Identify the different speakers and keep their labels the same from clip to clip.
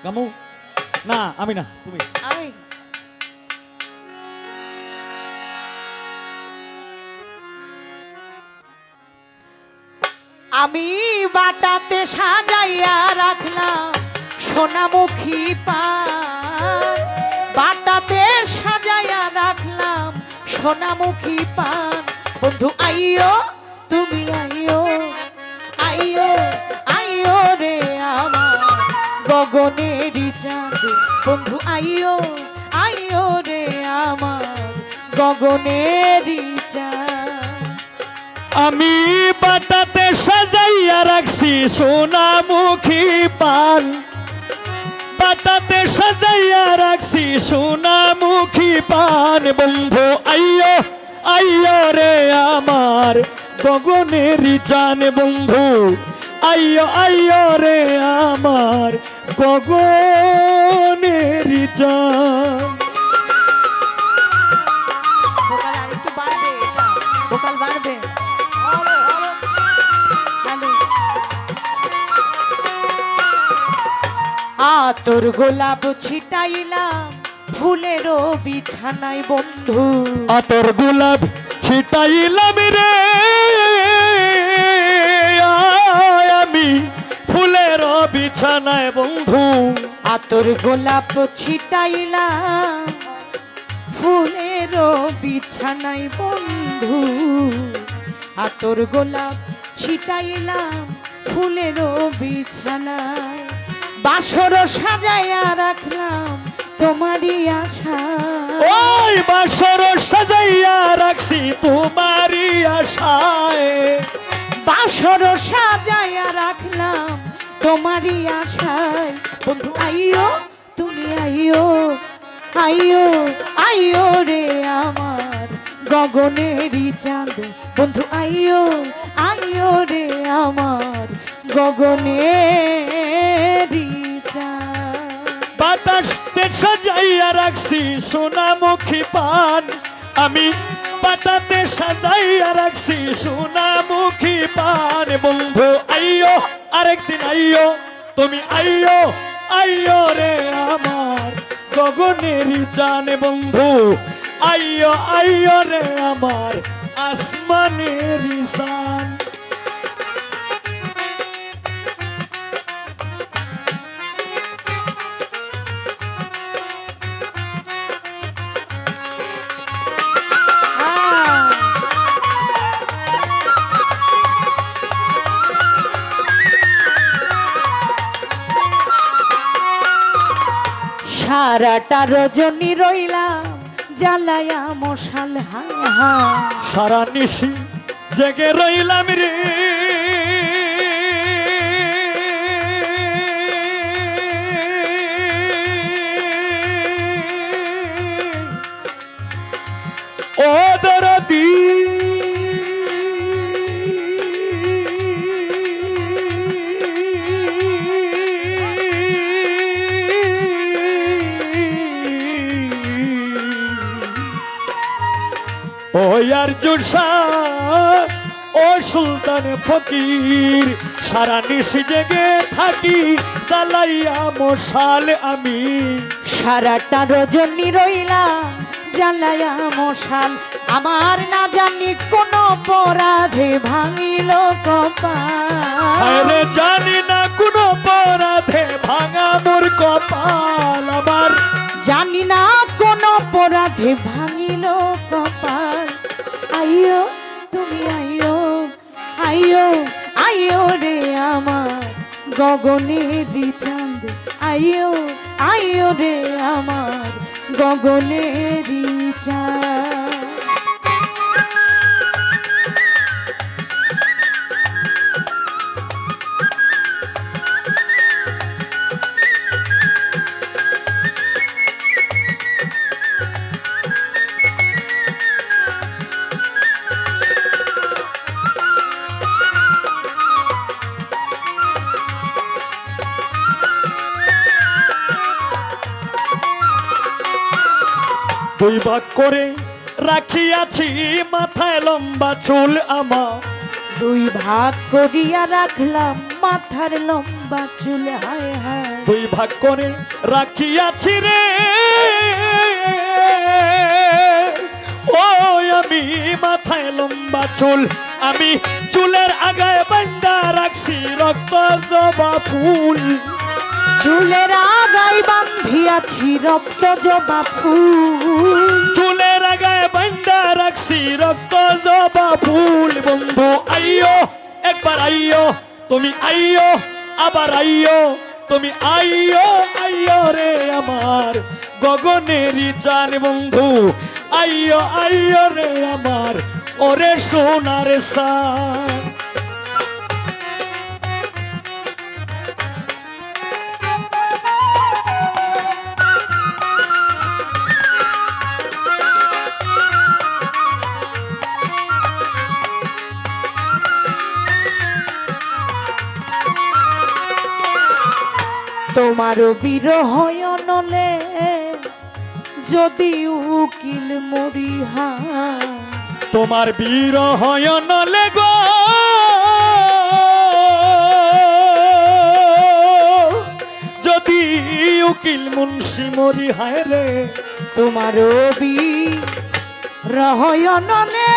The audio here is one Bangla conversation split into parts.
Speaker 1: গামু না আমি না তুমি
Speaker 2: আমি আমি বাটাতে সাজাইয়া রাখলাম সোনামুখী পান, বাটাতে সাজাইয়া রাখলাম সোনামুখী পান। বন্ধু আইও তুমি আইও, আইও আইও রে আমার গগনেরই চাঁদ। বন্ধু আইও, আইও রে আমার গগনেরই চাঁদ।
Speaker 1: আমি বাটাতে সাজাইয়া রাখছি সোনামুখী পান, বাটাতে সাজাইয়া রাখছি সোনামুখী পান। বন্ধু আইয়ো আইয়ো রে আমার গগনেরই চান। বন্ধু আইয়ো আইয়ো রে আমার গগনেরই চান।
Speaker 2: ভোকাল আরেকটু বাড়বে, এটা ভোকাল বাড়বে। আতর গোলাপ ছিটাইলাম ফুলেরও বিছানায় বন্ধু,
Speaker 1: আতর গোলাপ ছিটাইলাম রে আমি ফুলের বিছানায় বন্ধু।
Speaker 2: আতর গোলাপ ছিটাইলাম ফুলেরও বিছানায় বন্ধু, আতর গোলাপ ছিটাইলাম ফুলেরও বিছানায়। বাসর সাজাইয়া রাখলাম তোমারই আশা,
Speaker 1: ওই বাসর সাজাইয়া রাখছি তোমারই আশায়।
Speaker 2: বাসর সাজাইয়া রাখলাম তোমারই আশায়। বন্ধু আইও তুমি আইও, আইও আইও রে আমার গগনেরই চাঁদ। বন্ধু আইও, আইও রে আমার গগনেরই চাঁদ।
Speaker 1: বাতাসতে সাজাইয়া রাখছি সোনামুখী পান, আমি বাটাতে সাজাইয়া রাখছি সোনামুখী পান। বন্ধু আইয়ো আরেকদিন আইয়ো তুমি আইয়ো, আইয়ো রে আমার গগনেরই চান। বন্ধু আইয়ো আইয়ো রে আমার আসমানেরই চান।
Speaker 2: সারাটা রজনী রইলাম জ্বালায়া মশাল হায় হায়,
Speaker 1: সারা নিশি জেগে রইলাম রে ও দরদি। ও আরজুর শাহ ও সুলতান ফকির, সারা নিশি জেগে থাকি জ্বালাইয়া মশাল আমি।
Speaker 2: সারাটা রজনী রইলাম জ্বালায়া মশাল, আমার না জানি কোন অপরাধে ভাঙিল কপাল।
Speaker 1: আরে জানি না কোন অপরাধে ভাঙা মোর কপাল আমার,
Speaker 2: জানি না কোন অপরাধে ভাঙিল কপাল। আইও তুমি আইও, আইও আইও রে আমার গগনেরই চাঁদ। আইও আইও রে আমার গগনেরই চাঁদ।
Speaker 1: দুই ভাগ করে রাখিয়াছি মাথায় লম্বা চুল আমার,
Speaker 2: দুই ভাগ করিয়া রাখলাম মাথার লম্বা চুল। হায় হায়
Speaker 1: দুই ভাগ করে রাখিয়াছি রে, ও আমি মাথায় লম্বা চুল, আমি চুলের আগায় বান্ধা রাখছি রক্ত জবা ফুল।
Speaker 2: চুলের আগায় বান্ধিয়াছি রক্ত জবা ফুল,
Speaker 1: চুলের আগায় বান্ধা রাখছি রক্ত জবা ফুল। বন্ধু আইয়ো একবার আইয়ো, তুমি আইয়ো আবার আইয়ো, তুমি আইয়ো আইয়ো রে আমার গগনেরই চান। বন্ধু আইয়ো আইয়ো রে আমার ওরে সোনার সান।
Speaker 2: তোমারও বিরহ নলে যদি উকিল মরিহা,
Speaker 1: তোমার বিরহ নলে গো যদি উকিল মুন্সি মরি হায় রে,
Speaker 2: তোমারও বিরহ নলে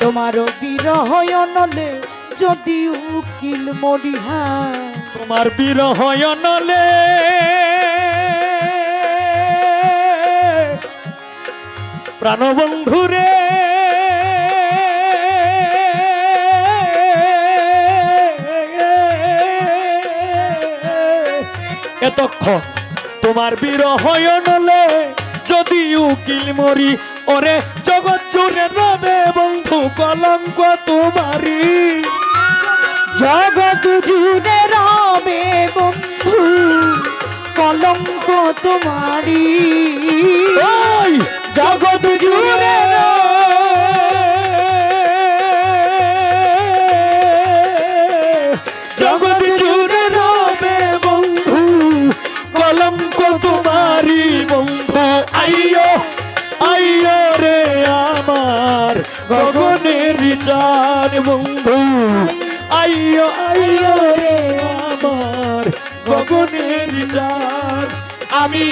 Speaker 2: তোমারও বিরহ নলে যদি উকিল মরিহা,
Speaker 1: তোমার বিরহ নলে প্রাণবন্ধু রে এতক্ষণ তোমার বিরহ নলে যদি উকিল মরি, ওরে জগৎ জুড়ে রবে বন্ধু কলঙ্ক তোমারি।
Speaker 2: জগৎ জুড়ে রবে বন্ধু কলঙ্ক তোমারি,
Speaker 1: ওই জগৎ জুড়ে জগৎ জুড়ে রবে বন্ধু কলঙ্ক তোমারি। বন্ধু আইয়ো আইয়ো রে আমার গগনের চাঁদ। বন্ধু আইয়ো আইয়ো রে আমার গগনের চাঁদ।
Speaker 2: আমি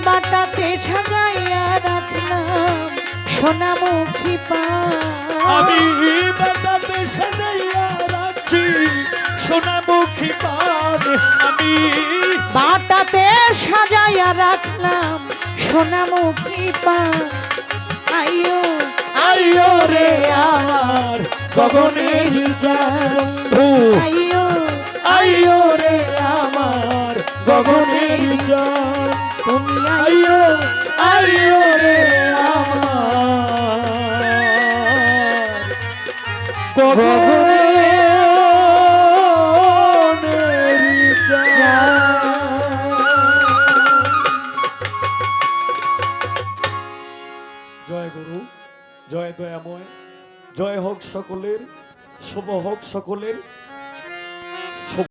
Speaker 2: বাটাতে সাজাইয়া রাখলাম সোনামুখী পান,
Speaker 1: আমি বাটাতে সাজাইয়া রাখছি সোনামুখী পান। আমি
Speaker 2: বাটাতে সাজাইয়া রাখলাম সোনামুখী পান। আইয়ো
Speaker 1: আইয়ো রে আমার গগনের চাঁদ। বন্ধু
Speaker 2: আইয়ো
Speaker 1: আইয়ো রে আমার গগনের চাঁদ।
Speaker 2: তুমি
Speaker 1: আইয়ো আইয়ো রে আমার গগনের চাঁদ। জয় গুরু, জয় দয়াময়, জয় হোক সকলের, শুভ হোক সকলের।